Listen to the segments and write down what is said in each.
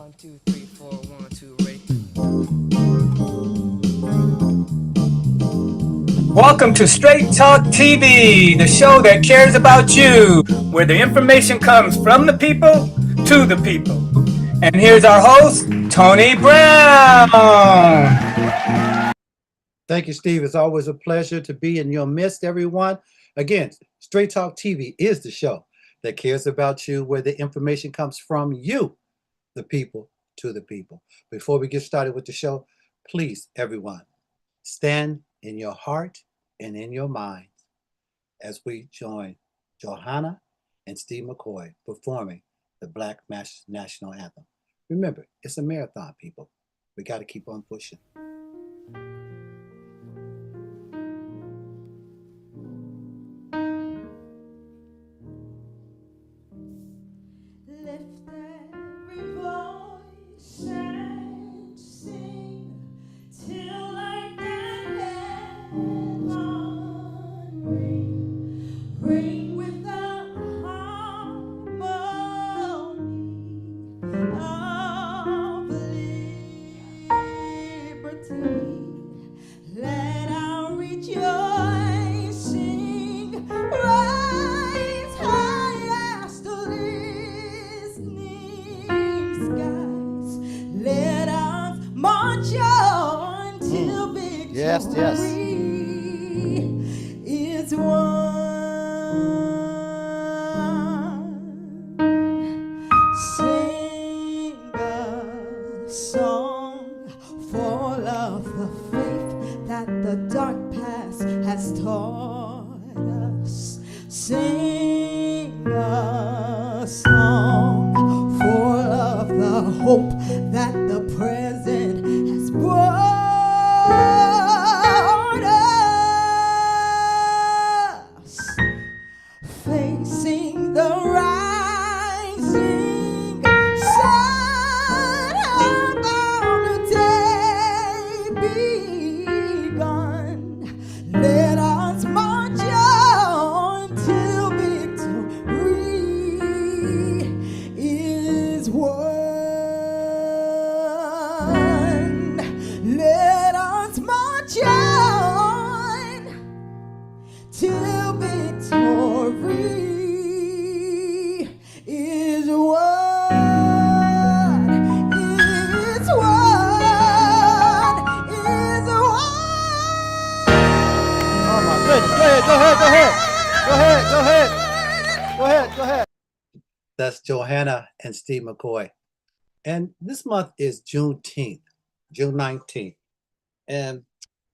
1, 2, 3, 4, 1, 2, ready. Welcome to Straight Talk TV, the show that cares about you, where the information comes from the people to the people. And here's our host, Tony Brown. Thank you, Steve. It's always a pleasure to be in your midst, everyone. Again, Straight Talk TV is the show that cares about you, where the information comes from you, the people, to the people. Before we get started with the show, please, everyone, stand in your heart and in your mind as we join Johanna and Steve McCoy performing the Black National Anthem. Remember, it's a marathon, people. We got to keep on pushing. Lift every voice and sing till like that heaven ring, ring with the harmony of liberty. Let our rejoicing rise high as the listening skies. Let us march on till victory Yes. is won. Sing a song full of the faith that the dark past has taught us. Sing a song full of the hope that the present has brought us. Facing the rising sun, about a day begun. Let us march on till victory is won. Let us march on till victory is won. Is won. Is won. Oh my goodness. Go ahead. That's Johanna and Steve McCoy. And this month is Juneteenth, June 19th. And,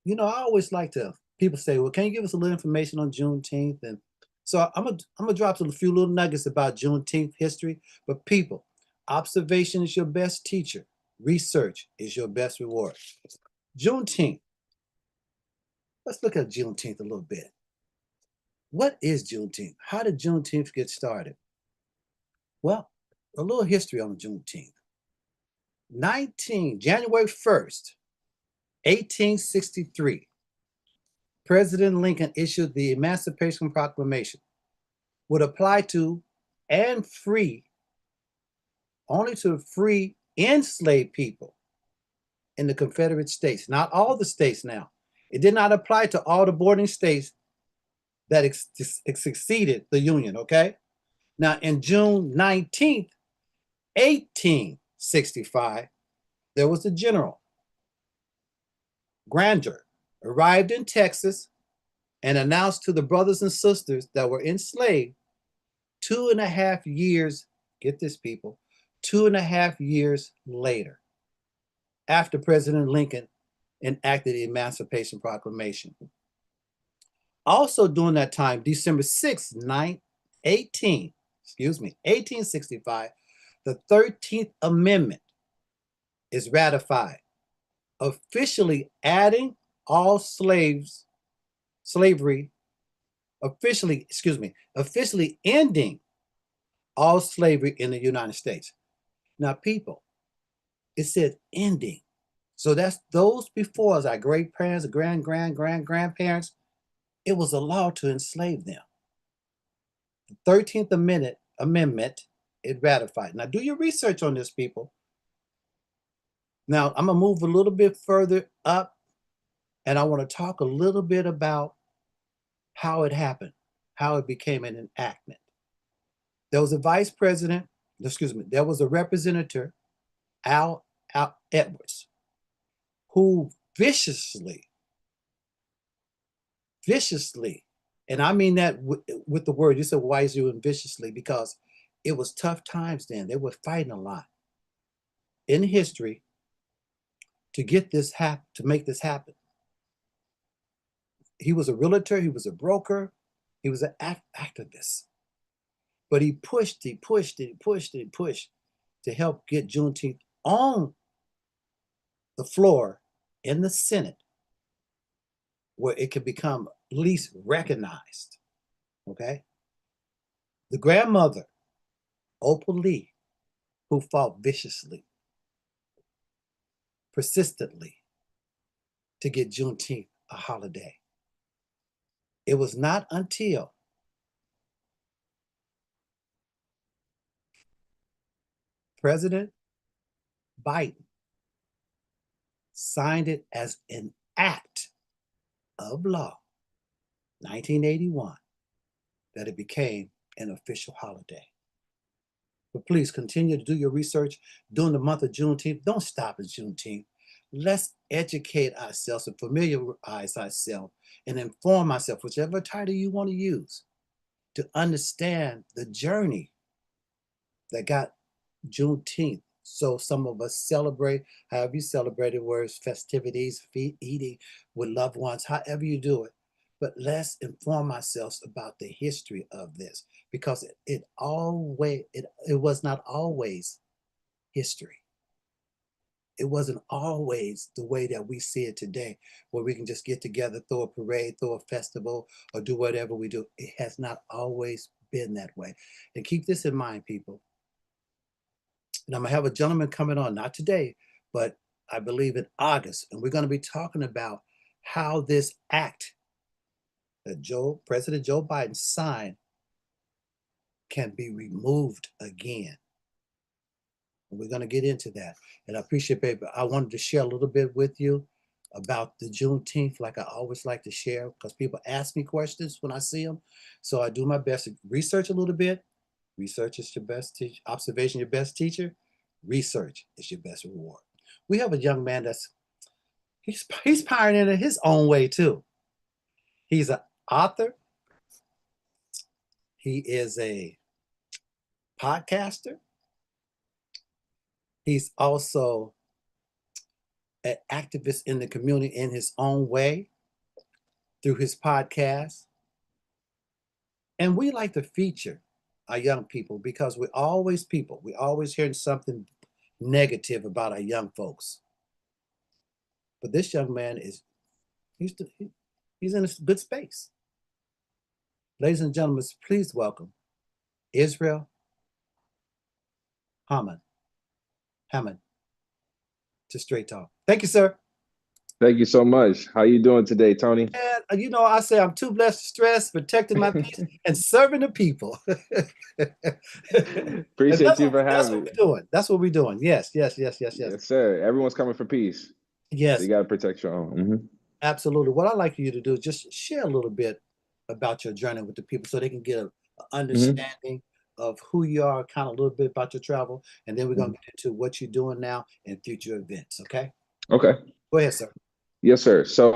you know, I always like to, people say, well, can you give us a little information on Juneteenth? And so I'm gonna drop a few little nuggets about Juneteenth history. But people, observation is your best teacher. Research is your best reward. Juneteenth. Let's look at Juneteenth a little bit. What is Juneteenth? How did Juneteenth get started? Well, a little history on Juneteenth. January 1st, 1863, President Lincoln issued the Emancipation Proclamation, would apply to and free, only to free enslaved people in the Confederate States, not all the states now. It did not apply to all the bordering states that succeeded the Union, okay? Now, in June 19th, 1865, there was a general, Granger, arrived in Texas and announced to the brothers and sisters that were enslaved 2.5 years, get this people, 2.5 years later, after President Lincoln enacted the Emancipation Proclamation. Also during that time, December 6, 1865, the 13th Amendment is ratified, officially adding all slavery, officially ending all slavery in the United States. Now, people, it said ending. So that's those before us, our great parents, grandparents, it was a law to enslave them. The 13th Amendment, it ratified. Now do your research on this, people. Now, I'm going to move a little bit further up, and I want to talk a little bit about how it happened, how it became an enactment. There was a vice president, there was a representative, Al Edwards, who viciously, and I mean that with the word, you said, why is you doing viciously? Because it was tough times then. They were fighting a lot in history to get this happen, to make this happen. He was a realtor, he was a broker, he was an activist. But he pushed to help get Juneteenth on the floor in the Senate where it could become at least recognized. Okay? The grandmother, Opal Lee, who fought viciously, persistently to get Juneteenth a holiday. It was not until President Biden signed it as an act of law, 1981, that it became an official holiday. But please continue to do your research during the month of Juneteenth. Don't stop at Juneteenth. Let's educate ourselves and familiarize ourselves and inform ourselves, whichever title you want to use, to understand the journey that got Juneteenth. So some of us celebrate, however you celebrate it, where it's festivities, eating with loved ones, however you do it. But let's inform ourselves about the history of this, because it was not always history. It wasn't always the way that we see it today, where we can just get together, throw a parade, throw a festival, or do whatever we do. It has not always been that way. And keep this in mind, people. And I'm going to have a gentleman coming on, not today, but I believe in August. And we're going to be talking about how this act that President Joe Biden signed can be removed again. And we're going to get into that. And I appreciate, baby, I wanted to share a little bit with you about the Juneteenth, like I always like to share, because people ask me questions when I see them. So I do my best to research a little bit. Research is your best teacher. Observation, your best teacher. Research is your best reward. We have a young man he's pioneering in his own way too. He's an author. He is a podcaster. He's also an activist in the community in his own way through his podcast. And we like to feature our young people because we're always hearing something negative about our young folks. But this young man he's in a good space. Ladies and gentlemen, please welcome Israel Hammond to Straight Talk. Thank you, sir. Thank you so much. How you doing today, Tony? And, you know, I say I'm too blessed to stress, protecting my peace, and serving the people. Appreciate you for having me. That's what we're doing. Yes. Yes, sir. Everyone's coming for peace. Yes. So you got to protect your own. Mm-hmm. Absolutely. What I'd like you to do is just share a little bit about your journey with the people so they can get an understanding of who you are, kind of a little bit about your travel, and then we're going to get into what you're doing now and future events, okay? Okay. Go ahead, sir. Yes, sir. So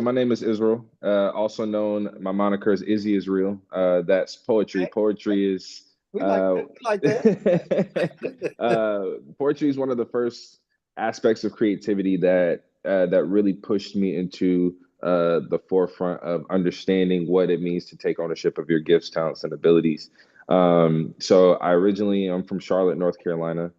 my name is Israel, also known, my moniker is Izzy Israel. That's poetry. Okay. Poetry is... We like that. Poetry is one of the first aspects of creativity that really pushed me into the forefront of understanding what it means to take ownership of your gifts, talents, and abilities. So I'm from Charlotte, North Carolina.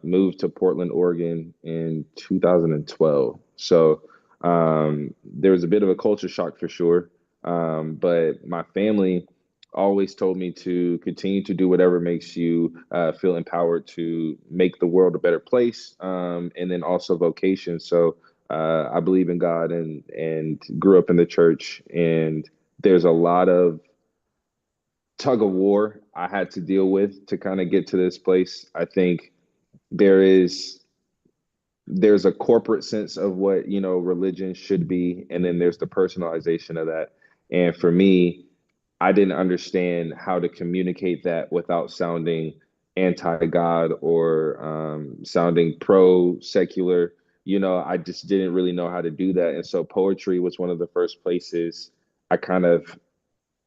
Moved to Portland, Oregon in 2012. So there was a bit of a culture shock for sure. But my family always told me to continue to do whatever makes you feel empowered to make the world a better place, and then also vocation. So I believe in God and grew up in the church, and there's a lot of tug of war I had to deal with to kind of get to this place. I think there is there's a corporate sense of what, you know, religion should be, and then there's the personalization of that. And for me, I didn't understand how to communicate that without sounding anti-God or sounding pro-secular. You know, I just didn't really know how to do that. And so poetry was one of the first places I kind of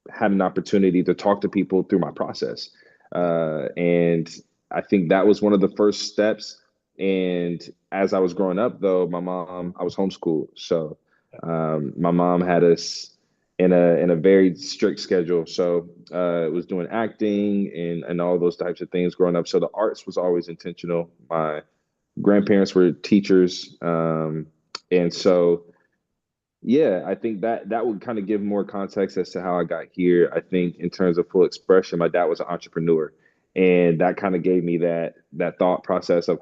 had an opportunity to talk to people through my process. And I think that was one of the first steps. And as I was growing up, though, I was homeschooled. So my mom had us in a very strict schedule. So it was doing acting and all those types of things growing up. So the arts was always intentional. My grandparents were teachers. And so yeah, I think that would kind of give more context as to how I got here. I think in terms of full expression, my dad was an entrepreneur, and that kind of gave me that thought process of,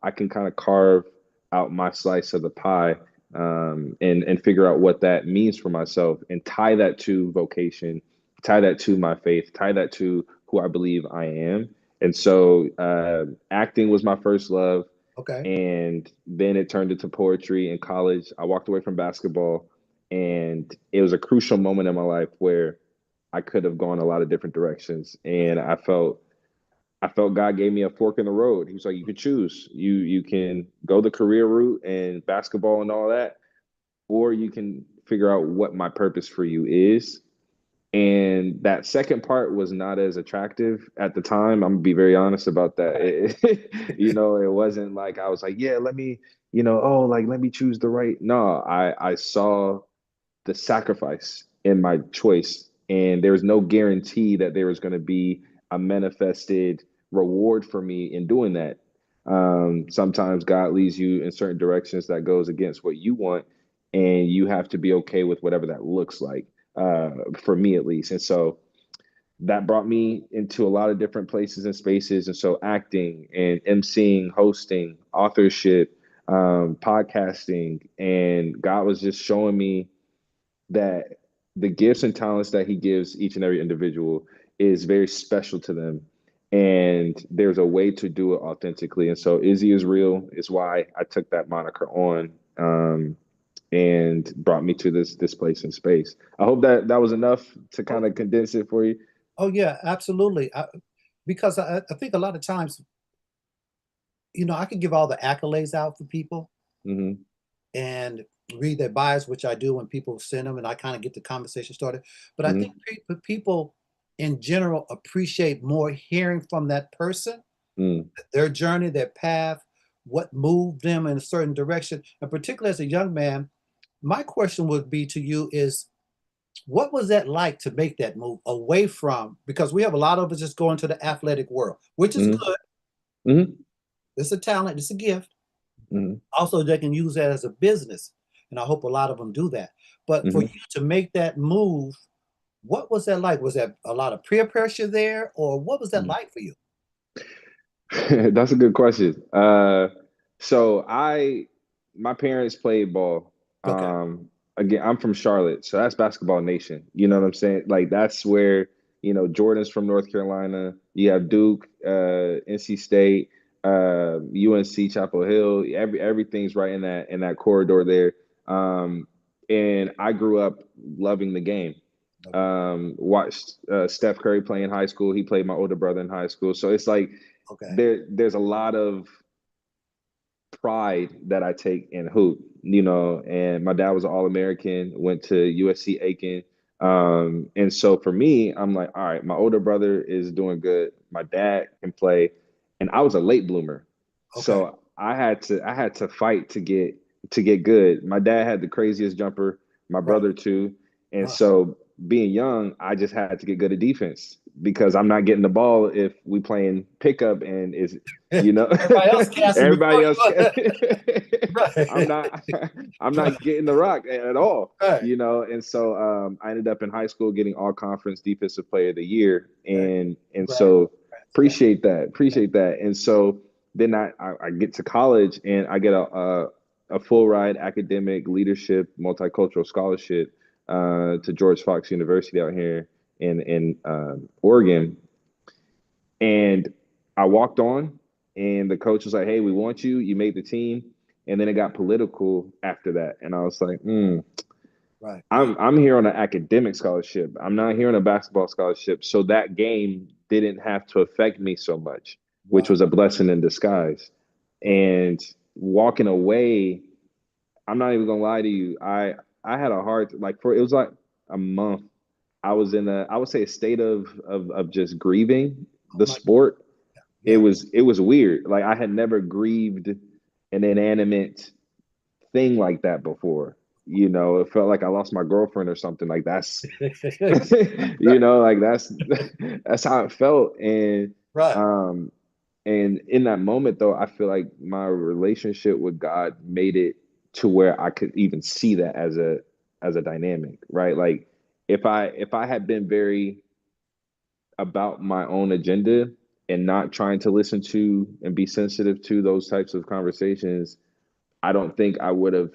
I can kind of carve out my slice of the pie, and figure out what that means for myself, and tie that to vocation, tie that to my faith, tie that to who I believe I am. And so, acting was my first love. Okay. And then it turned into poetry in college. I walked away from basketball, and it was a crucial moment in my life where I could have gone a lot of different directions. And I felt God gave me a fork in the road. He was like, you can choose. You can go the career route and basketball and all that, or you can figure out what my purpose for you is. And that second part was not as attractive at the time. I'm gonna be very honest about that. It wasn't like I was like, yeah, let me, like let me choose the right. No, I saw the sacrifice in my choice, and there was no guarantee that there was going to be a manifested reward for me in doing that. Sometimes God leads you in certain directions that goes against what you want, and you have to be okay with whatever that looks like, for me at least. And so that brought me into a lot of different places and spaces. And so acting and emceeing, hosting, authorship, podcasting, and God was just showing me that the gifts and talents that he gives each and every individual is very special to them. And there's a way to do it authentically. And so Izzy is real is why I took that moniker on, and brought me to this place in space. I hope that was enough to kind of condense it for you. Oh yeah, absolutely. Because I think a lot of times, I can give all the accolades out for people Hmm. and read their bios, which I do when people send them, and I kind of get the conversation started. But I think Hmm. people in general appreciate more hearing from that person, Mm. their journey, their path, what moved them in a certain direction. And particularly as a young man, my question would be to you is, what was that like to make that move away from, because we have a lot of us just going to the athletic world, which is Hmm. good. Hmm. It's a talent, it's a gift. Hmm. Also, they can use that as a business. And I hope a lot of them do that. But for you Hmm. to make that move, what was that like? Was there a lot of peer pressure there, or what was that like for you? That's a good question. So my parents played ball. Okay. Again, I'm from Charlotte, so that's basketball nation. You know what I'm saying? Like that's where, Jordan's from North Carolina. You have Duke, NC State, UNC, Chapel Hill. Everything's right in that corridor there. And I grew up loving the game. Okay. Watched Steph Curry play in high school. He played my older brother in high school. So it's like Okay. there's a lot of pride that I take in hoop, and my dad was an All-American, went to USC Aiken. And so for me, I'm like, all right, my older brother is doing good. My dad can play. And I was a late bloomer. Okay. So I had to fight to get good. My dad had the craziest jumper, my Right. brother too. And Uh, so being young, I just had to get good at defense because I'm not getting the ball if we playing pickup and is you know Everybody else casting before everybody else you. I'm Right. not I'm not getting the rock at all, Right. and so I ended up in high school getting all conference defensive player of the year, Okay. and Congrats. so Yeah. appreciate that. And so then I get to college and I get a full ride academic leadership multicultural scholarship to George Fox University out here in Oregon. And I walked on, and the coach was like, "Hey, we want you. You made the team." and then it got political after that, and I was like, Right. I'm here on an academic scholarship. I'm not here on a basketball scholarship. So that game didn't have to affect me so much, which Wow. was a blessing in disguise. And walking away, I'm not even gonna lie to you. I had a hard, like, for it was like a month. I was in I would say, a state of just grieving the my- sport. Yeah. It was weird. Like, I had never grieved an inanimate thing like that before. You know, it felt like I lost my girlfriend or something. Like, that's like that's how it felt. Right. And in that moment, though, I feel like my relationship with God made it to where I could even see that as a dynamic, right? Like, if I had been very about my own agenda and not trying to listen to and be sensitive to those types of conversations, I don't think I would have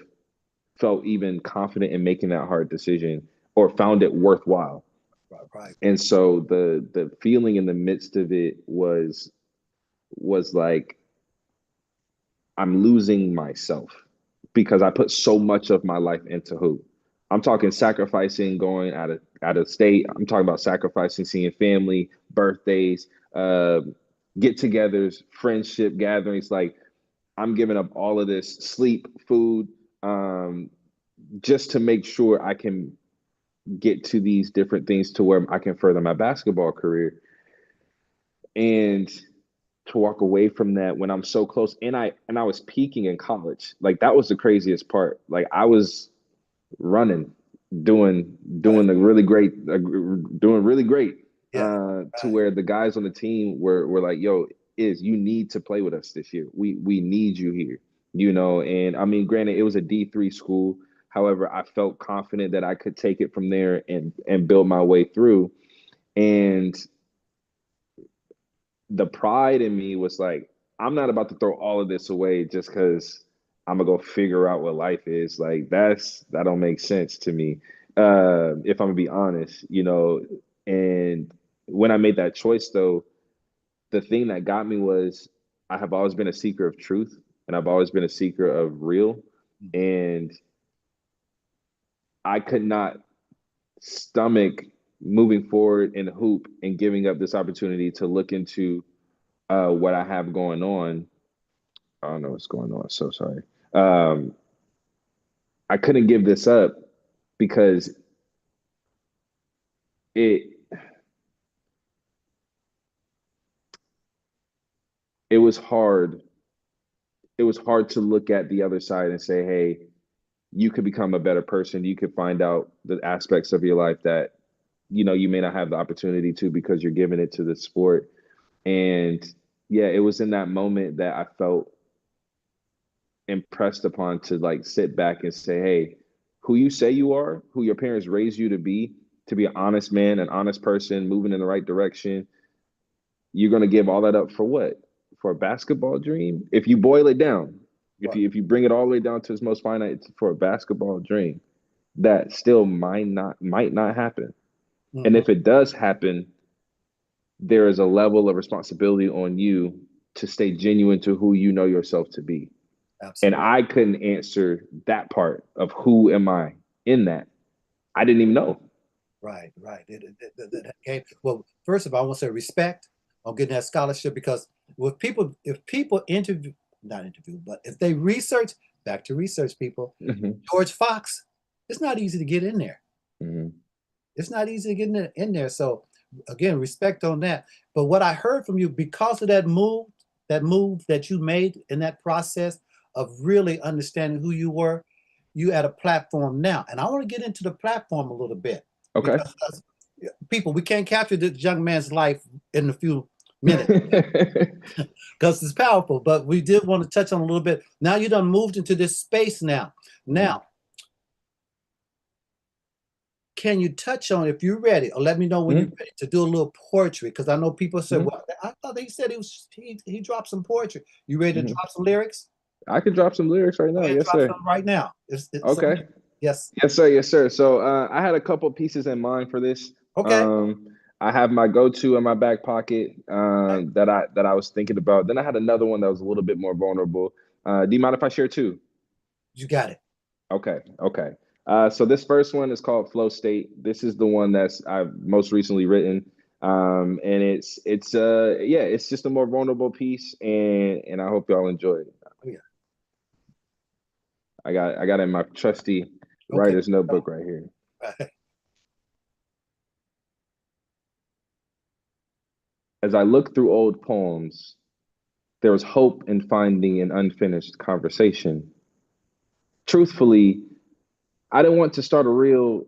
felt even confident in making that hard decision or found it worthwhile. Right. And so the feeling in the midst of it was like, I'm losing myself because I put so much of my life into hoop. I'm talking sacrificing going out of state. I'm talking about sacrificing seeing family, birthdays, get-togethers, friendship gatherings. Like, I'm giving up all of this sleep, food, just to make sure I can get to these different things to where I can further my basketball career. And to walk away from that when I'm so close, and I was peaking in college. Like, that was the craziest part. Like, I was running, doing the really great, doing really great. Yeah. To where the guys on the team were like, "Yo, you need to play with us this year. We need you here." And I mean, granted, it was a D3 school. However, I felt confident that I could take it from there and build my way through. And the pride in me was like, I'm not about to throw all of this away just because I'm gonna go figure out what life is. Like, that don't make sense to me. If I'm gonna be honest. And when I made that choice, though, the thing that got me was, I have always been a seeker of truth, and I've always been a seeker of real. And I could not stomach moving forward in hoop and giving up this opportunity to look into what I have going on. I don't know what's going on. So sorry. I couldn't give this up because it it was hard. It was hard to look at the other side and say, hey, you could become a better person. You could find out the aspects of your life that you may not have the opportunity to because you're giving it to the sport. And yeah, it was in that moment that I felt impressed upon to, like, sit back and say, hey, who you say you are, who your parents raised you to be an honest man, an honest person moving in the right direction, you're going to give all that up for what? For a basketball dream? If you boil it down, if you bring it all the way down to its most finite, for a basketball dream, that still might not happen. Mm-hmm. And if it does happen, there is a level of responsibility on you to stay genuine to who you know yourself to be. Absolutely. And I couldn't answer that part of who am I in that. I didn't even know. Right. Well, first of all, I want to say respect on getting that scholarship, because if people but if they research, back to research, people, George Fox, it's not easy to get in there. It's not easy to get in there. So again, respect on that. But what I heard from you, because of that move that you made in that process of really understanding who you were, you at a platform now. And I want to get into the platform a little bit. Okay. Because people, we can't capture this young man's life in a few minutes because it's powerful, but we did want to touch on a little bit. Now you done moved into this space now. Now, can you touch on, if you're ready, or let me know when you're ready to do a little poetry? Because I know people said, well, I thought he said he dropped some poetry. You ready to drop some lyrics? I could drop some lyrics right now. Yes, sir. Right now. Okay. Yes. Yes, sir. Yes, sir. So I had a couple pieces in mind for this. Okay. I have my go-to in my back pocket that I was thinking about. Then I had another one that was a little bit more vulnerable. Do you mind if I share two? You got it. Okay, okay. So this first one is called Flow State. This is the one that's I've most recently written. And it's yeah, it's just a more vulnerable piece, and I hope y'all enjoy it. Oh, yeah. I got it in my trusty Okay. writer's notebook right here. Right. As I look through old poems, there was hope in finding an unfinished conversation. Truthfully, I didn't want to start a real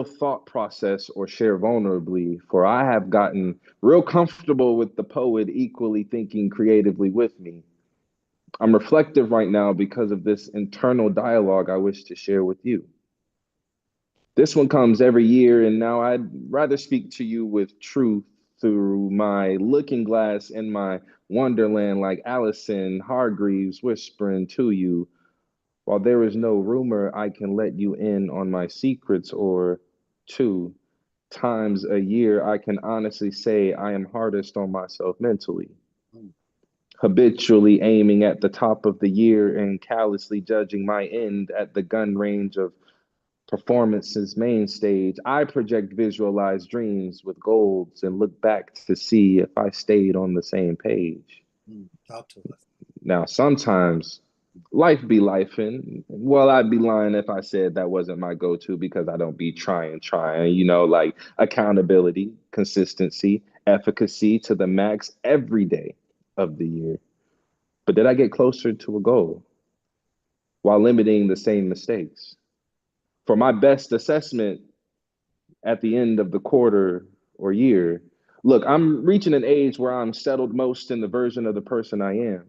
thought process or share vulnerably, for I have gotten real comfortable with the poet equally thinking creatively with me. I'm reflective right now because of this internal dialogue I wish to share with you. This one comes every year, and now I'd rather speak to you with truth through my looking glass in my wonderland, like Allison Hargreaves whispering to you. While there is no rumor, I can let you in on my secrets, or 2 times a year, I can honestly say I am hardest on myself mentally, habitually aiming at the top of the year and callously judging my end at the gun range of performance's main stage. I project visualized dreams with goals and look back to see if I stayed on the same page. Talk to us. Now, sometimes life be life, and well, I'd be lying if I said that wasn't my go-to, because I don't be trying, like accountability, consistency, efficacy to the max every day of the year. But did I get closer to a goal while limiting the same mistakes? For my best assessment at the end of the quarter or year, look, I'm reaching an age where I'm settled most in the version of the person I am.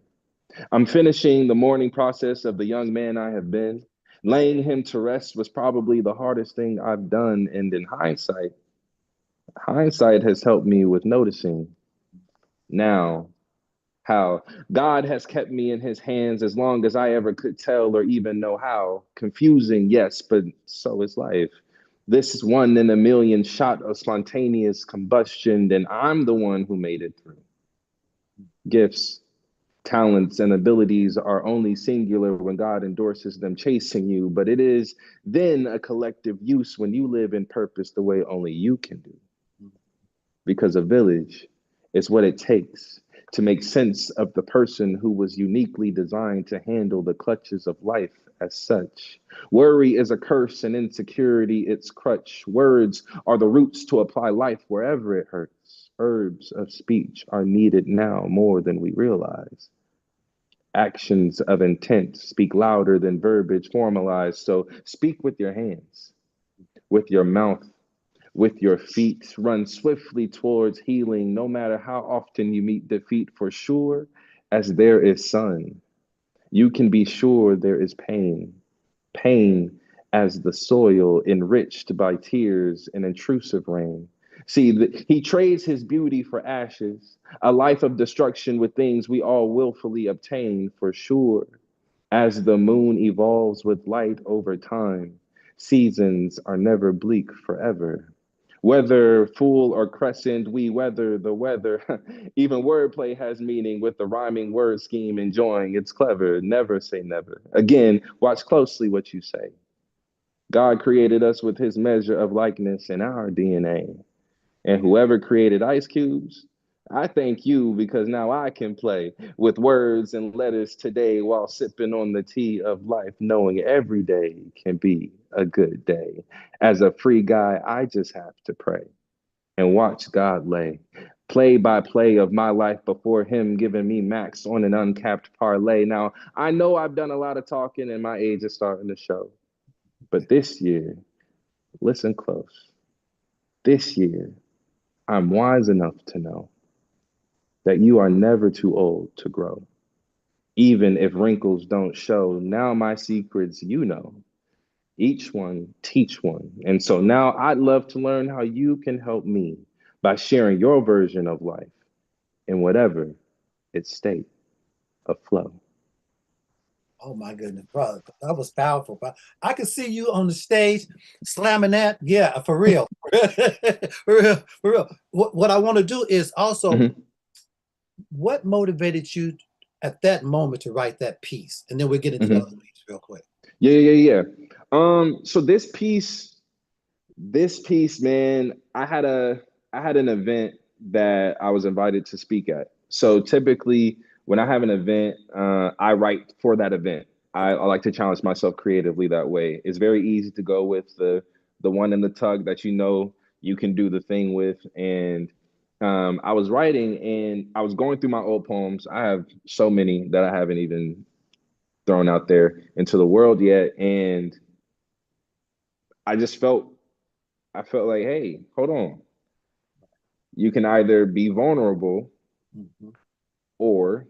I'm finishing the mourning process of the young man I have been. Laying him to rest was probably the hardest thing I've done. And in hindsight has helped me with noticing now how God has kept me in his hands as long as I ever could tell or even know how. Confusing, yes, but so is life. This is one in a million shot of spontaneous combustion, and I'm the one who made it through. Gifts, talents, and abilities are only singular when God endorses them chasing you, but it is then a collective use when you live in purpose the way only you can do. Because a village is what it takes to make sense of the person who was uniquely designed to handle the clutches of life as such. Worry is a curse and insecurity its crutch. Words are the roots to apply life wherever it hurts. Herbs of speech are needed now more than we realize. Actions of intent speak louder than verbiage formalized. So speak with your hands, with your mouth, with your feet. Run swiftly towards healing, no matter how often you meet defeat. For sure as there is sun, you can be sure there is pain. Pain as the soil enriched by tears and intrusive rain. See, he trades his beauty for ashes, a life of destruction with things we all willfully obtain. For sure as the moon evolves with light over time, seasons are never bleak forever. Whether full or crescent, we weather the weather. Even wordplay has meaning with the rhyming word scheme enjoying. It's clever. Never say never. Again, watch closely what you say. God created us with his measure of likeness in our DNA. And whoever created ice cubes, I thank you, because now I can play with words and letters today while sipping on the tea of life, knowing every day can be a good day. As a free guy, I just have to pray and watch God lay play by play of my life before him giving me max on an uncapped parlay. Now, I know I've done a lot of talking and my age is starting to show, but this year, listen close. This year, I'm wise enough to know that you are never too old to grow. Even if wrinkles don't show, now my secrets you know. Each one teach one. And so now I'd love to learn how you can help me by sharing your version of life in whatever its state of flow. Oh my goodness, brother, that was powerful. Bro. I could see you on the stage slamming that. Yeah, for real. For real, for real. What I want to do is also, Mhm. what motivated you at that moment to write that piece? And then we'll get into the other piece real quick. Yeah. So this piece, man, I had an event that I was invited to speak at. So typically when I have an event, I write for that event. I like to challenge myself creatively that way. It's very easy to go with the one in the tug that you can do the thing with. And I was writing and I was going through my old poems. I have so many that I haven't even thrown out there into the world yet. And I felt like, hey, hold on. You can either be vulnerable or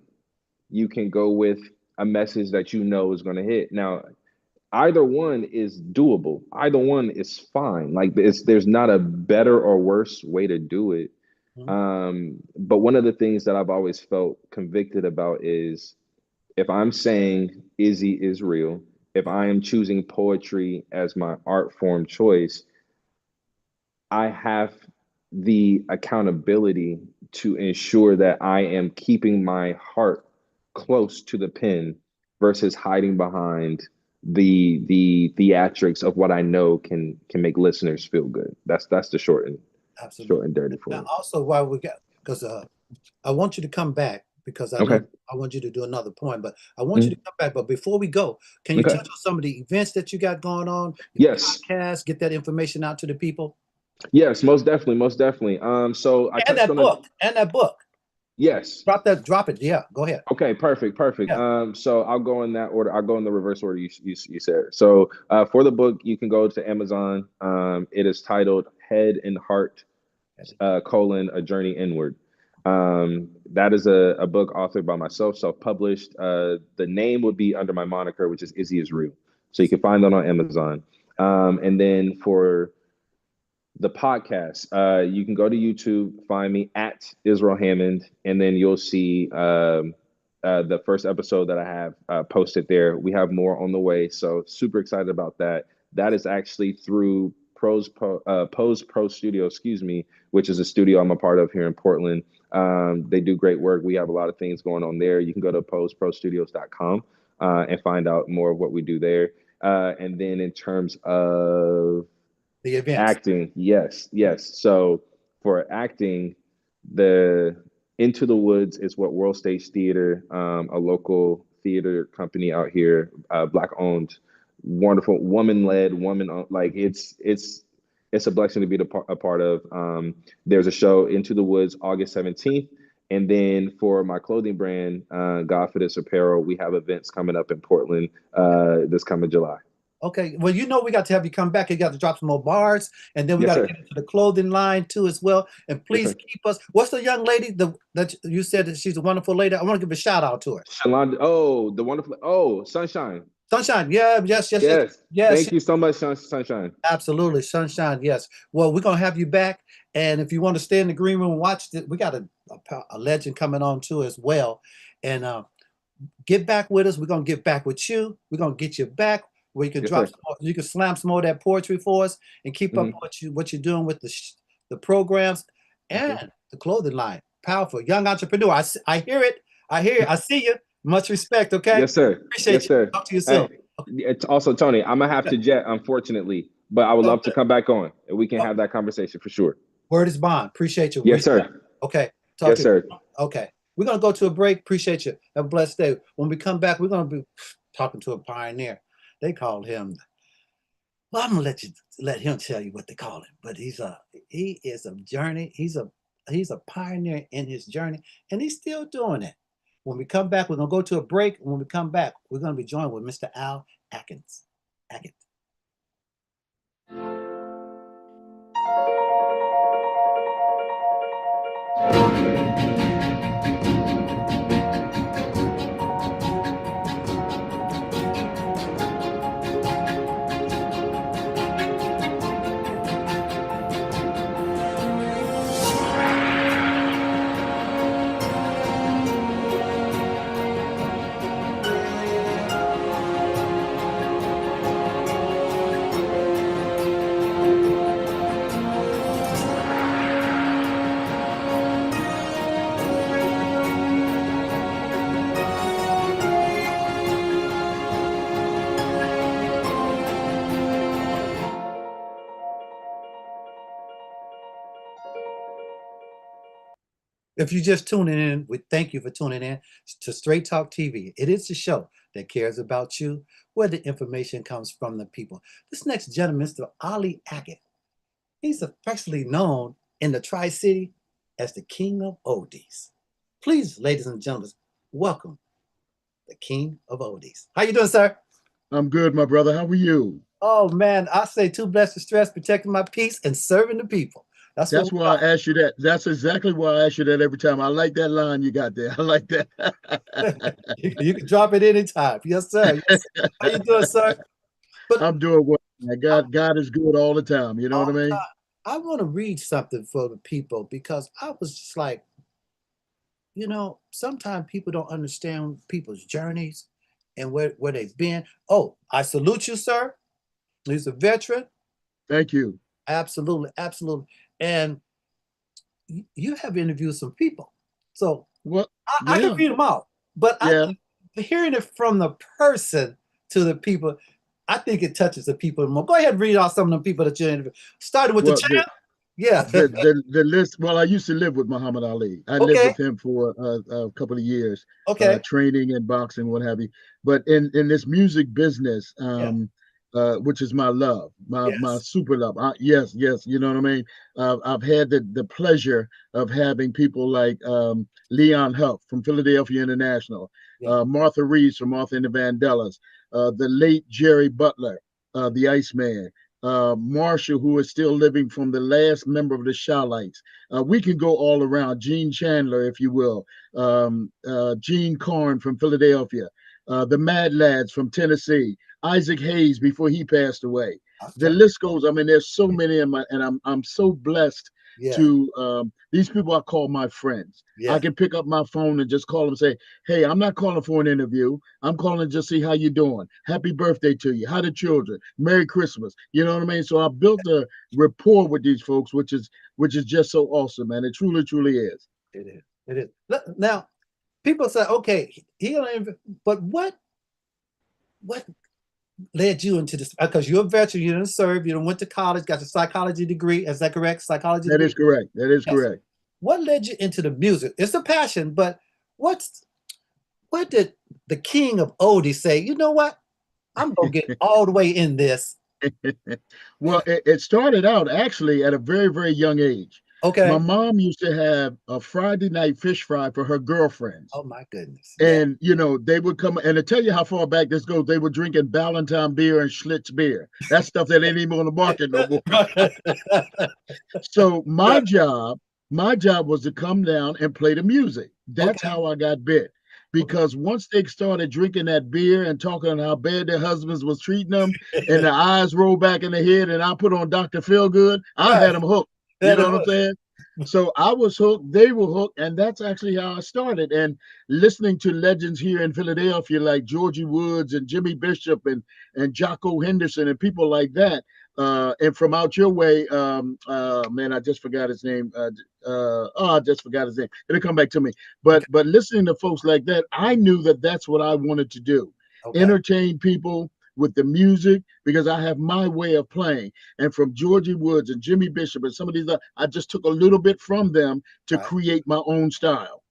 you can go with a message that you know is going to hit. Now, either one is doable. Either one is fine. Like there's not a better or worse way to do it. But one of the things that I've always felt convicted about is if I'm saying Izzy is real, if I am choosing poetry as my art form choice, I have the accountability to ensure that I am keeping my heart close to the pen versus hiding behind the theatrics of what I know can make listeners feel good. That's the short and dirty for Now, me. also, while we got, because I want you to come back because I want you to do another point, but I want you to come back. But before we go, can you touch on some of the events that you got going on? Yes. Podcast, get that information out to the people. Yes, most definitely. So I touched on that book. Yes. Drop it. Yeah, go ahead. Okay, perfect. Yeah. So I'll go in that order. I'll go in the reverse order you said. So for the book, you can go to Amazon. It is titled Head and Heart, A Journey Inward. That is a book authored by myself, self-published. The name would be under my moniker, which is Izzy is Real. So you can find that on Amazon. And then for the podcast, you can go to YouTube, find me at Israel Hammond, and then you'll see the first episode that I have posted there. We have more on the way, so super excited about that. That is actually through Pose Pro Studio, which is a studio I'm a part of here in Portland. They do great work. We have a lot of things going on there. You can go to poseprostudios.com and find out more of what we do there. And then in terms of the events. Acting, yes. So for acting, the Into the Woods is what World Stage Theater, a local theater company out here, Black owned, wonderful, woman-led, woman-owned. Like it's a blessing to be a part of. There's a show, Into the Woods, August 17th. And then for my clothing brand, Godfidus Apparel, we have events coming up in Portland this coming July. Okay, well, we got to have you come back. You got to drop some more bars, and then we got to get into the clothing line too as well. And please keep us. What's the young lady that you said that she's a wonderful lady? I want to give a shout out to her. Shalonda, the wonderful. Sunshine. Sunshine, yes. Thank you so much, Sunshine. Absolutely, Sunshine. Yes. Well, we're gonna have you back, and if you want to stay in the green room and watch it, we got a legend coming on too as well. And get back with us. We're gonna get back with you. We're gonna get you back. Where you can you can slam some more of that poetry for us and keep up what you're doing with the programs and the clothing line. Powerful young entrepreneur. I hear it. I see you. Much respect. Okay. Yes, sir. Appreciate you. Sir. Talk to you soon. It's also, Tony, I'm gonna have to jet, unfortunately, but I would love to come back on and we can have that conversation for sure. Word is bond. Appreciate you. Yes, sir. Okay. Yes, sir. Okay. We're gonna go to a break. Appreciate you. Have a blessed day. When we come back, we're gonna be talking to a pioneer. They called him. Well, I'm gonna let him tell you what they call him. But he is a journey. He's a pioneer in his journey, and he's still doing it. When we come back, we're gonna go to a break. When we come back, we're gonna be joined with Mr. Al Hackett. If you're just tuning in, we thank you for tuning in to Straight Talk TV. It is the show that cares about you, where the information comes from the people. This next gentleman, Mr. Ollie Hackett, he's affectionately known in the Tri-City as the King of Oldies. Please, ladies and gentlemen, welcome the King of Oldies. How you doing, sir? I'm good, my brother. How are you? Oh man, I say too blessed to stress, protecting my peace and serving the people. That's what That's we why I are. ask you that. That's exactly why I ask you that every time. I like that line you got there. I like that. You can drop it anytime. Yes, sir. Yes, sir. How you doing, sir? But I'm doing well. Man. God is good all the time. You know what I mean? I want to read something for the people because I was just like, sometimes people don't understand people's journeys and where they've been. Oh, I salute you, sir. He's a veteran. Thank you. Absolutely, absolutely. And you have interviewed some people. So Well, I can yeah, read them out, but I yeah. think hearing it from the person to the people, I think it touches the people more. Go ahead and read out some of the people that you interviewed. Started with the Well, champ. Yeah. the list. Well, I used to live with Muhammad Ali. I lived Okay. with him for a couple of years, Okay. training and boxing, what have you. But in this music business, Yeah. which is my love, my Yes. super love. Yes, yes, you know what I mean. I've had the pleasure of having people like Leon Huff from Philadelphia International, Yeah. Martha Reeves from Martha and the Vandellas, the late Jerry Butler, the Iceman. Marshall, who is still living, from the last member of the Shalites. We can go all around. Gene Chandler, if you will. Gene Carn from Philadelphia. The Mad Lads from Tennessee. Isaac Hayes before he passed away. The list goes. I mean, there's so many in my, and I'm so blessed Yeah. to these people I call my friends. Yeah. I can pick up my phone and just call them and say, hey, I'm not calling for an interview. I'm calling to just see how you doing. Happy birthday to you. How the children? Merry Christmas. You know what I mean? So I built a rapport with these folks, which is just so awesome, man. It truly, truly is. It is. It is. Now, people say, okay, he don't even, but what led you into this? Because you're a veteran, you didn't serve, you done went to college, got a psychology degree. Is that correct? Psychology That degree? is correct. That is Yes. correct. What led you into the music? It's a passion, but what did the King of Oldies say? You know what? I'm gonna get all the way in this. Well, it started out actually at a very, very young age. Okay. My mom used to have a Friday night fish fry for her girlfriends. Oh my goodness. Yeah. And they would come, and to tell you how far back this goes, they were drinking Ballantine beer and Schlitz beer. That's stuff that ain't even on the market no more. So my job was to come down and play the music. That's Okay. how I got bit. Because once they started drinking that beer and talking how bad their husbands was treating them, and the eyes rolled back in the head, and I put on Dr. Feelgood, I had them hooked. You know what I'm saying? So I was hooked, they were hooked, and that's actually how I started. And listening to legends here in Philadelphia like Georgie Woods and Jimmy Bishop and Jocko Henderson and people like that, and from out your way, man, I just forgot his name. I just forgot his name. It'll come back to me. But listening to folks like that, I knew that that's what I wanted to do. Okay. Entertain people with the music, because I have my way of playing. And from Georgie Woods and Jimmy Bishop and some of these, I just took a little bit from them to create my own style.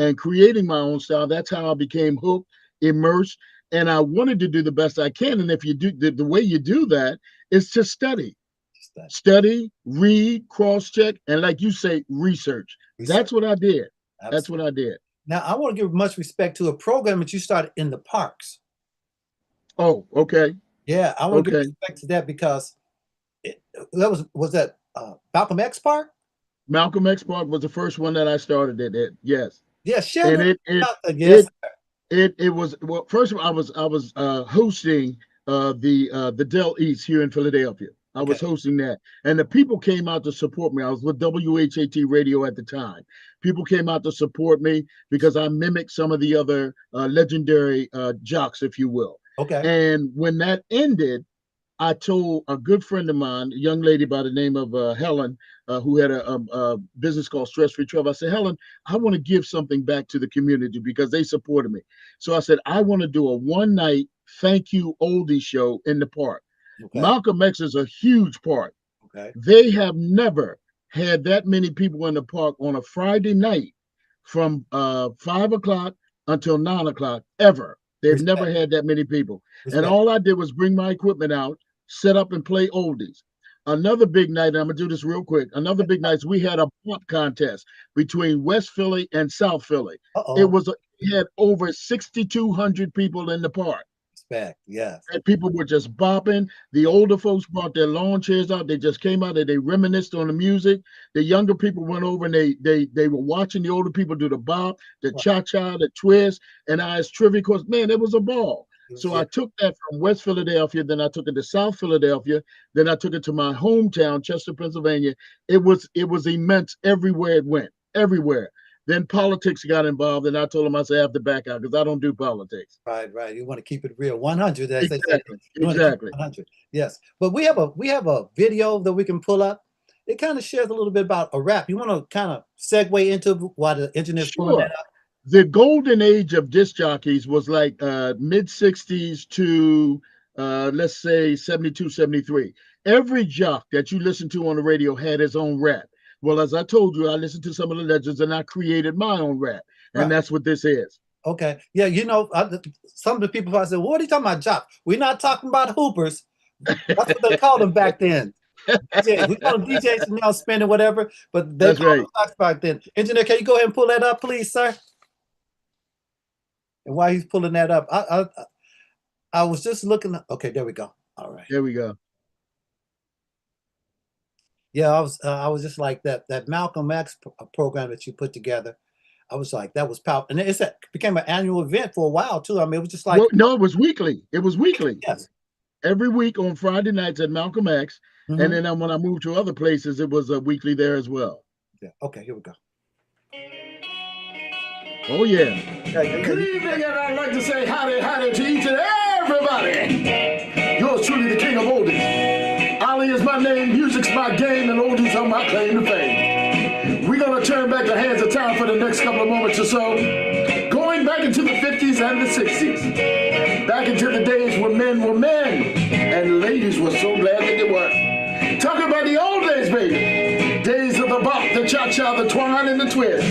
And creating my own style, that's how I became hooked, immersed, and I wanted to do the best I can. And if you do the way you do that is to study, read, cross-check, and like you say, research. That's what I did. Absolutely. That's what I did. Now, I want to give much respect to a program that you started in the parks. Oh, okay. Yeah, I want to give respect to that because that was that Malcolm X Park? Malcolm X Park was the first one that I started at. Yes. Yeah, share and it was, well, first of all, I was hosting the Dell East here in Philadelphia. I was hosting that, and the people came out to support me. I was with WHAT radio at the time. People came out to support me because I mimicked some of the other legendary jocks, if you will. Okay. And when that ended, I told a good friend of mine, a young lady by the name of Helen, who had a business called Stress Free Travel. I said, Helen, I want to give something back to the community because they supported me. So I said, I want to do a one-night thank you oldie show in the park. Okay. Malcolm X is a huge park. Okay. They have never had that many people in the park on a Friday night from 5 o'clock until 9 o'clock ever. They've Respect. never had that many people. Respect. And all I did was bring my equipment out, set up and play oldies. Another big night, and I'm gonna do this real quick. Another big night, we had a pop contest between West Philly and South Philly. It had over 6,200 people in the park. Respect, yes. And people were just bopping. The older folks brought their lawn chairs out. They just came out and they reminisced on the music. The younger people went over and they were watching the older people do the bop, the cha-cha, the twist, and I asked trivia questions. Man, it was a ball. So I took that from West Philadelphia, then I took it to South Philadelphia, then I took it to my hometown, Chester, Pennsylvania. It was immense everywhere it went, everywhere. Then politics got involved, and I told them I have to back out because I don't do politics. Right. You want to keep it real, 100. As Exactly. they say. Exactly. 100. Yes, but we have a video that we can pull up. It kind of shares a little bit about a rap. You want to kind of segue into why the internet's pulling that up? The golden age of disc jockeys was like mid 60s to let's say 72, 73. Every jock that you listen to on the radio had his own rap. Well, as I told you, I listened to some of the legends and I created my own rap. And that's what this is. Okay. Yeah, some of the people probably say, well, what are you talking about, jock? We're not talking about hoopers. That's what they called them back then. DJ. We call them DJs and now spinning whatever, but they called them jocks back then. Engineer, can you go ahead and pull that up, please, sir? And while he's pulling that up, I was just looking. Okay, there we go. All right. There we go. Yeah, I was just like that Malcolm X program that you put together. I was like, that was powerful, and it became an annual event for a while too. I mean, it was just like no, it was weekly. It was weekly. Yes, every week on Friday nights at Malcolm X, and then when I moved to other places, it was a weekly there as well. Yeah. Okay, here we go. Oh yeah. Good evening, and I'd like to say howdy to each and everybody. Yours truly, the king of oldies. Ali is my name, music's my game, and oldies are my claim to fame. We're gonna turn back the hands of time for the next couple of moments or so, going back into the 50s and the 60s, back into the days when men were men, and ladies were so glad that they were. Talking about the old days, baby. Days of the bop, the cha-cha, the twine, and the twist.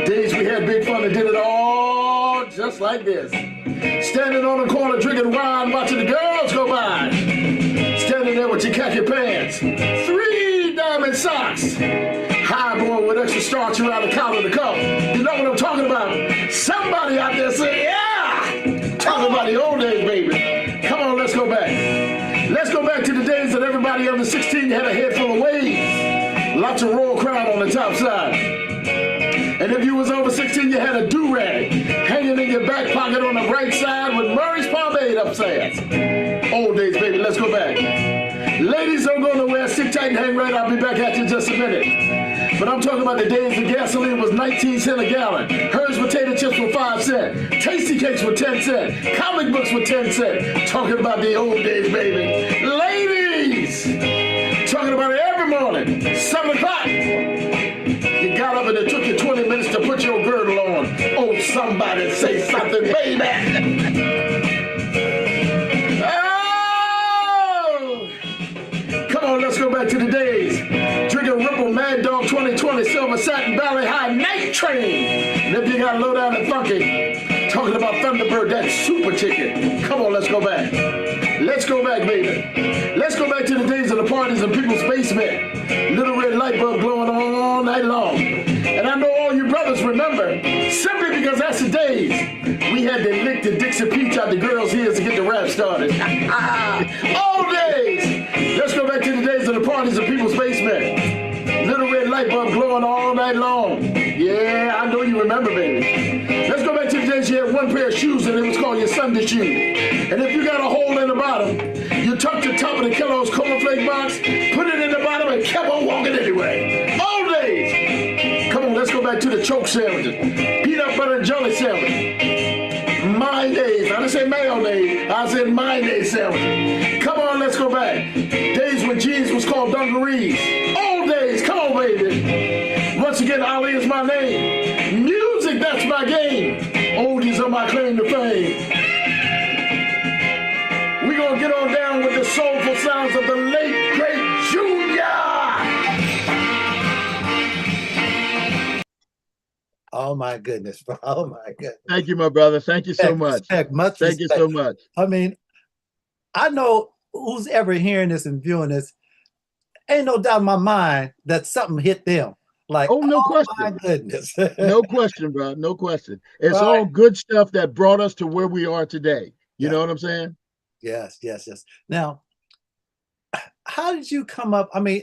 Days we had big fun and did it all just like this. Standing on the corner drinking wine, watching the girls go by. Standing there with your khaki pants, 3 diamond socks, highball with extra starch around the collar of the cup. You know what I'm talking about? Somebody out there say, yeah! Talking about the old days, baby. Come on, let's go back. Let's go back to the days that everybody under 16 had a head full of waves. Lots of royal crown on the top side. And if you was over 16, you had a do-rag hanging in your back pocket on the right side with Murray's pomade upstairs. Old days, baby, let's go back. Ladies, don't go nowhere. Sit tight and hang right. I'll be back at you in just a minute. But I'm talking about the days the gasoline was 19 cents a gallon. Hers potato chips were 5 cents. Tasty cakes were 10 cents. Comic books were 10 cents. Talking about the old days, baby. Ladies! Talking about it every morning. 7 o'clock. You got up and it took you 20 minutes to put your girdle on. Oh, somebody say something, baby. Let's go back to the days. Drinking Ripple Mad Dog 2020 Silver Satin Valley High Night Train. And if you got low down and funky, talking about Thunderbird, that super chicken. Come on, let's go back. Let's go back, baby. Let's go back to the days of the parties in people's basement. Little red light bulb glowing all night long. And I know all you brothers remember, simply because that's the days we had to lick the Dixie Peach out the girls' ears to get the rap started. Old days. Let's go back to the days of the parties in people's basement. Little red light bulb glowing all night long. Yeah, I know you remember, baby. Let's go back to the days you had one pair of shoes and it was called your Sunday shoe. And if you got a hole in the bottom, you tucked the top of the Kellogg's cornflake box, put it in the bottom, and kept on walking anyway. Old days. Come on, let's go back to the choke sandwiches. Peanut butter and jelly sandwich. Mayonnaise. I didn't say mayonnaise. I said mayonnaise sandwich. Come on, let's go back. Days when jeans was called dungarees. Old days. Come on, baby. Once again, Ali is my name. Music, that's my game. Oldies are my claim to fame. We're going to get on down with the soulful sounds of the late, great Junior. Oh my goodness, bro. Oh my goodness. Thank you, my brother. Thank you so much. Respect, much Thank you respect. so much. I mean, I know who's ever hearing this and viewing this, ain't no doubt in my mind that something hit them. Like, Oh, no oh question. my goodness. No question, bro. No question. It's Right. all good stuff that brought us to where we are today. You Yeah. know what I'm saying? Yes, yes, yes. Now, how did you come up? I mean,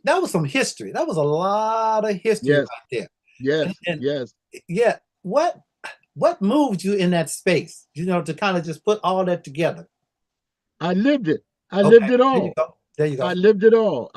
that was some history. That was a lot of history Yes. right there. Yes. And Yes. yeah, what moved you in that space? You know, to kind of just put all that together. I lived it. I Okay, lived it there you all. go. There you go. I lived it all.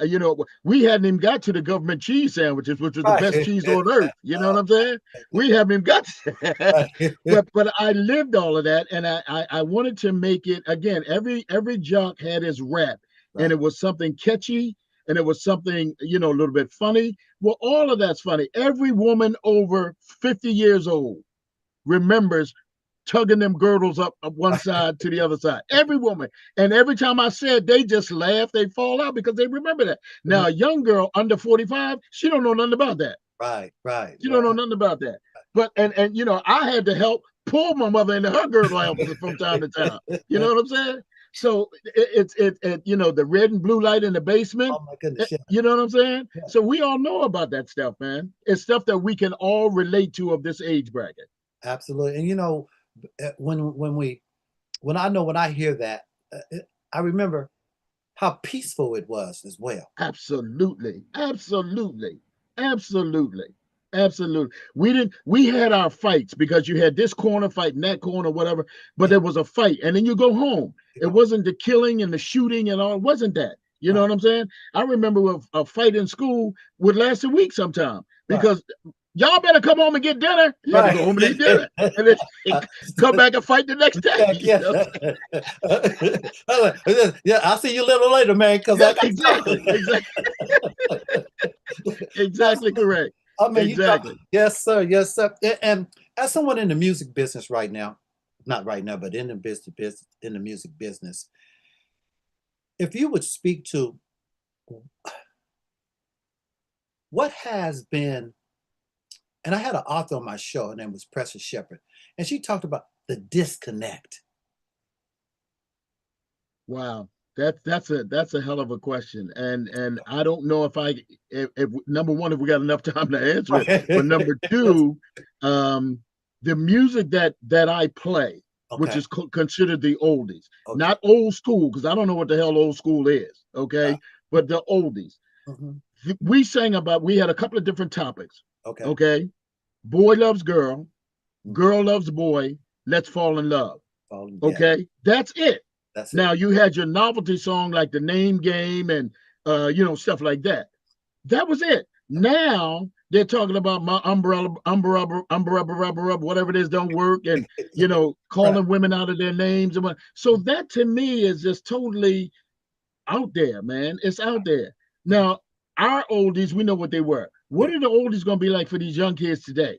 You know, we hadn't even got to the government cheese sandwiches, which was the best cheese on earth. You know what I'm saying? We haven't even got to that. but I lived all of that, and I wanted to make it again. Every jock had his rap, and it was something catchy, and it was something, you know, a little bit funny. Well, all of that's funny. Every woman over 50 years old remembers tugging them girdles up one side to the other side. Every woman. And every time I said, they just laugh, they fall out because they remember that. Now, a young girl under 45, she don't know nothing about that. Right. She don't know nothing about that. But and you know, I had to help pull my mother into her girdle outfit from time to time. You know what I'm saying? So it's you know, the red and blue light in the basement. Oh my goodness. Yeah. You know what I'm saying? Yeah. So we all know about that stuff, man. It's stuff that we can all relate to of this age bracket. Absolutely. And you know, when I hear that, I remember how peaceful it was as well. Absolutely. We had our fights because you had this corner fighting that corner, whatever, but there was a fight, and then you go home. It wasn't the killing and the shooting and all, it wasn't that. You know what I'm saying? I remember a fight in school would last a week sometime because y'all better come home and get dinner. You had to go home and eat dinner. And then come back and fight the next day. Yeah, I'll see you a little later, man. Because exactly correct. I mean, exactly. Yes, sir. And as someone in the music business right now, not right now, but in the music business, if you would speak to what has been, and I had an author on my show, her name was Precious Shepherd, and she talked about the disconnect. Wow, that's a hell of a question, and I don't know if number one, if we got enough time to answer it, but number two, the music that I play, which is considered the oldies, not old school, because I don't know what the hell old school is, but the oldies. We had a couple of different topics. Okay. Boy loves girl, girl loves boy, let's fall in love. Okay. That's it. Now you had your novelty song like the Name Game and you know, stuff like that. That was it. Now they're talking about my umbrella, whatever it is, don't work, and you know, calling women out of their names and what. So that to me is just totally out there, man. It's out there. Now, our oldies, we know what they were. What are the oldies going to be like for these young kids today?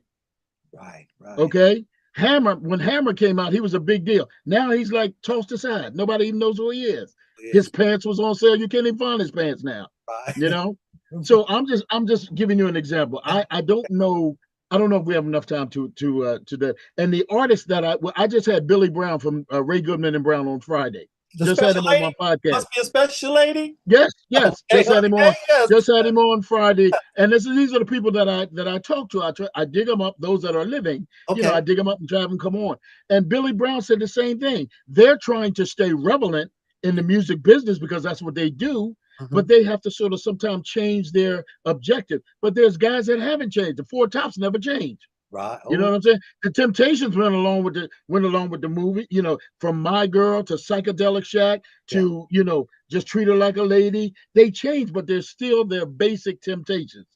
Right. Okay. When Hammer came out, he was a big deal. Now he's like tossed aside. Nobody even knows who he is. His pants was on sale. You can't even find his pants now. You know? So I'm just giving you an example. I don't know. I don't know if we have enough time to that. And the artist that I just had Billy Brown from Ray Goodman and Brown on Friday. Just had him on my podcast. Must be a special lady. Yes. Just had him on. Just had him on Friday. And these are the people that I talk to. I dig them up. Those that are living, you know, I dig them up and try them come on. And Billy Brown said the same thing. They're trying to stay relevant in the music business because that's what they do. But they have to sort of sometimes change their objective. But there's guys that haven't changed. The Four Tops never changed. Right. You know what I'm saying? The Temptations went along with the movie, you know, from My Girl to Psychedelic Shack to, you know, Just Treat Her Like a Lady. They changed, but they're still their basic Temptations.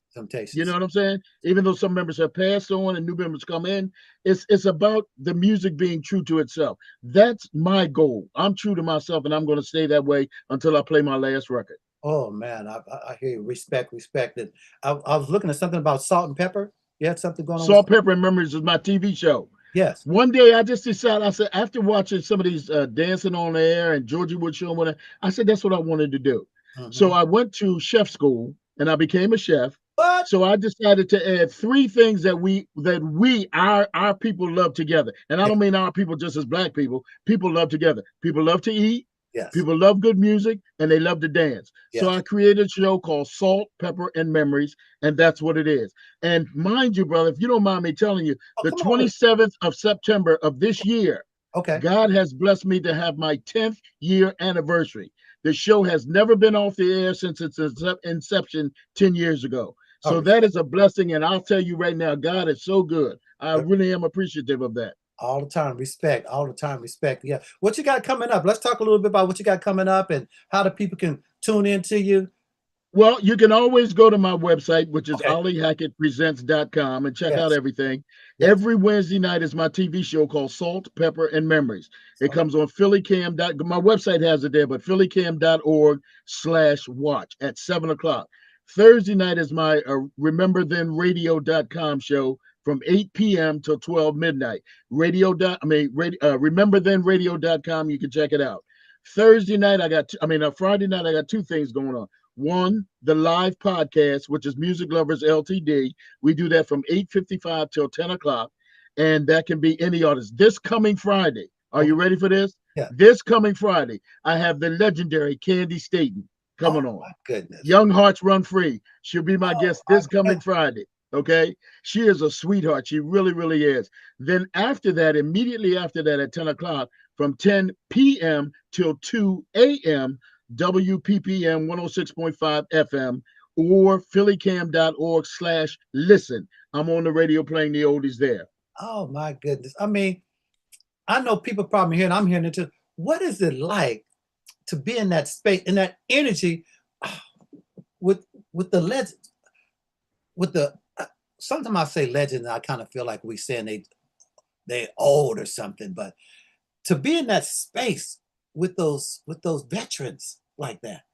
You know what I'm saying? Even though some members have passed on and new members come in, it's about the music being true to itself. That's my goal. I'm true to myself, and I'm going to stay that way until I play my last record. Oh man, I hear you. Respect. And I was looking at something about Salt and Pepper. You had something going on. Salt, Pepper, and Memories is my TV show. Yes. One day I just decided, I said, after watching some of these Dancing on the Air and Georgie Wood Show and whatever, I said, that's what I wanted to do. So I went to chef school and I became a chef. What? So I decided to add three things that our people love together. And I don't mean our people just as black people. People love together. People love to eat. Yes. People love good music and they love to dance. Yes. So I created a show called Salt, Pepper, and Memories, and that's what it is. And mind you, brother, if you don't mind me telling you, the 27th of September of this year, okay, God has blessed me to have my 10th year anniversary. The show has never been off the air since its inception 10 years ago. So that is a blessing. And I'll tell you right now, God is so good. I really am appreciative of that. All the time, respect. All the time, respect. Yeah. What you got coming up? Let's talk a little bit about what you got coming up and how the people can tune into you. Well, you can always go to my website, which is OllieHackettPresents.com, and check out everything. Every Wednesday night is my TV show called Salt, Pepper, and Memories. It comes on PhillyCam. My website has it there, but PhillyCam.org/watch at 7 o'clock. Thursday night is my RememberThenRadio.com show from 8 p.m. till 12 midnight. RememberThenRadio.com. You can check it out. Friday night, I got two things going on. One, the live podcast, which is Music Lovers LTD. We do that from 8:55 till 10 o'clock. And that can be any artist. This coming Friday, are you ready for this? Yeah. This coming Friday, I have the legendary Candy Staten coming on. My goodness. Young Hearts Run Free. She'll be my guest this coming Friday. Okay. She is a sweetheart. She really, really is. Then after that, immediately after that at 10 o'clock, from 10 p.m. till 2 a.m., WPPM 106.5 FM or PhillyCam.org/listen. I'm on the radio playing the oldies there. Oh my goodness. I mean, I know people probably hearing, I'm hearing it too. What is it like to be in that space, in that energy with the legends, with the sometimes I say legend, I kind of feel like we saying they old or something, but to be in that space with those veterans like that.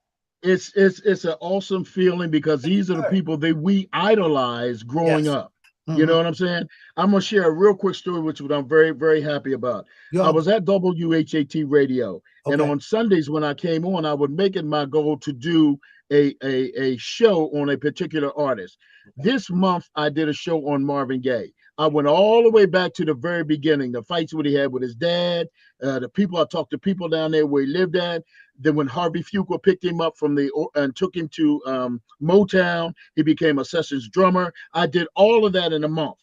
It's an awesome feeling because these are the people that we idolize growing up. You know what I'm saying? I'm gonna share a real quick story, which I'm very, very happy about. I was at WHAT radio, and on Sundays when I came on, I would make it my goal to do a show on a particular artist. This month, I did a show on Marvin Gaye. I went all the way back to the very beginning, the fights what he had with his dad, the people, I talked to people down there where he lived at. Then when Harvey Fuqua picked him up and took him to Motown, he became a sessions drummer. I did all of that in a month.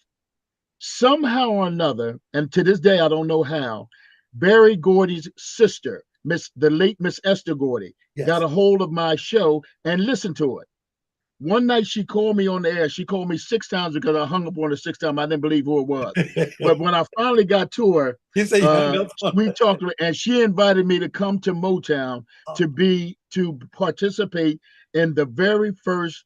Somehow or another, and to this day, I don't know how, Barry Gordy's sister, the late Miss Esther Gordy, got a hold of my show and listened to it. One night she called me on the air. She called me 6 times because I hung up on her 6 times. I didn't believe who it was. But when I finally got to her, we talked, and she invited me to come to Motown to participate in the very first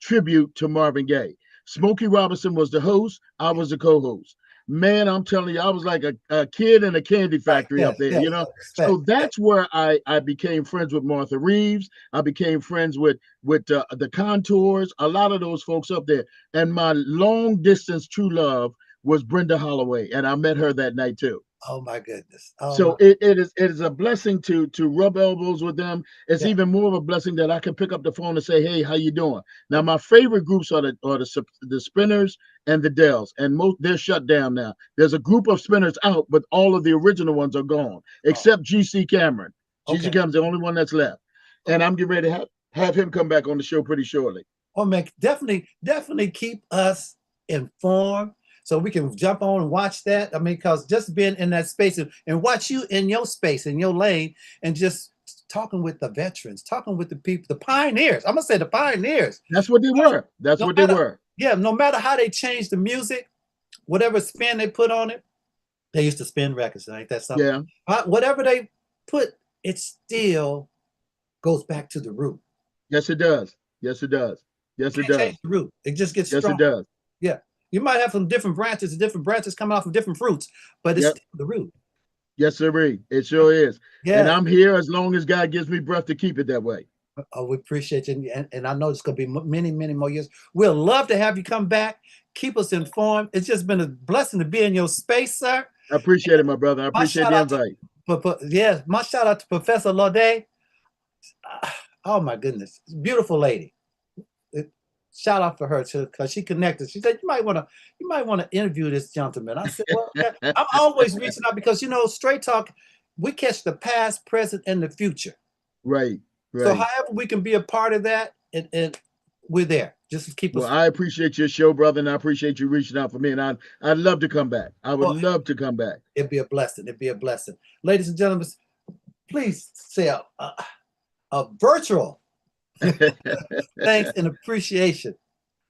tribute to Marvin Gaye. Smokey Robinson was the host. I was the co-host. Man, I'm telling you, I was like a kid in a candy factory up there, you know? So that's where I became friends with Martha Reeves. I became friends with the Contours, a lot of those folks up there. And my long distance true love was Brenda Holloway. And I met her that night too. Oh my goodness. It is a blessing to rub elbows with them. It's even more of a blessing that I can pick up the phone and say, hey, how you doing? Now, my favorite groups are the Spinners and the Dells, and they're shut down now. There's a group of Spinners out, but all of the original ones are gone, except G.C. Cameron. G.C. Cameron's the only one that's left. And I'm getting ready to have him come back on the show pretty shortly. Oh man, definitely keep us informed, so we can jump on and watch that. I mean, because just being in that space and watch you in your space, in your lane, and just talking with the veterans, talking with the people, the pioneers. I'm going to say the pioneers. That's what they were. That's what they were. Yeah, no matter how they changed the music, whatever spin they put on it, they used to spin records. Ain't that something? Yeah. Whatever they put, it still goes back to the root. Yes, it does. Yes, it does. Yes, it does. Change the root. It just gets strong. Yes, it does. Yeah. You might have some different branches coming off from different fruits, but it's still the root. Yes, sir. It sure is. Yeah. And I'm here as long as God gives me breath to keep it that way. Oh, we appreciate you. And I know it's going to be many, many more years. We'll love to have you come back. Keep us informed. It's just been a blessing to be in your space, sir. I appreciate it, my brother. I appreciate the invite. My shout out to Professor Laude. Oh, my goodness. Beautiful lady. shout out for her too, because she connected. She said, you might want to interview this gentleman. I said, well, yeah. I'm always reaching out because, you know, Straight Talk, we catch the past, present, and the future. Right. So however we can be a part of that, and we're there. Just keep us. Well, I appreciate your show, brother, and I appreciate you reaching out for me. And I'd love to come back. I would love to come back. It'd be a blessing. It'd be a blessing. Ladies and gentlemen, please say a virtual thanks and appreciation.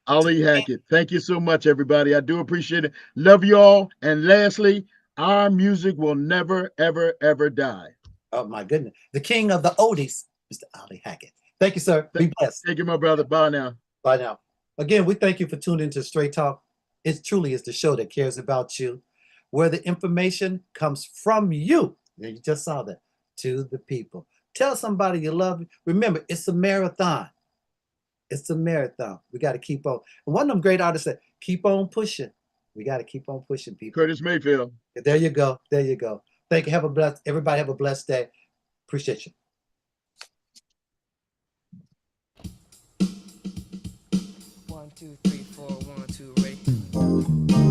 Ollie Hackett. Thank you so much, everybody. I do appreciate it. Love you all. And lastly, our music will never, ever, ever die. Oh my goodness. The king of the oldies, Mr. Ollie Hackett. Thank you, sir. Be blessed. Thank you, my brother. Bye now. Bye now. Again, we thank you for tuning into Straight Talk. It truly is the show that cares about you, where the information comes from you. And you just saw that, to the people. Tell somebody you love. Remember, it's a marathon. It's a marathon. We got to keep on. And one of them great artists said, keep on pushing. We got to keep on pushing, people. Curtis Mayfield. There you go. There you go. Thank you. Everybody have a blessed day. Appreciate you. 1, 2, 3, 4, 1, 2, ready.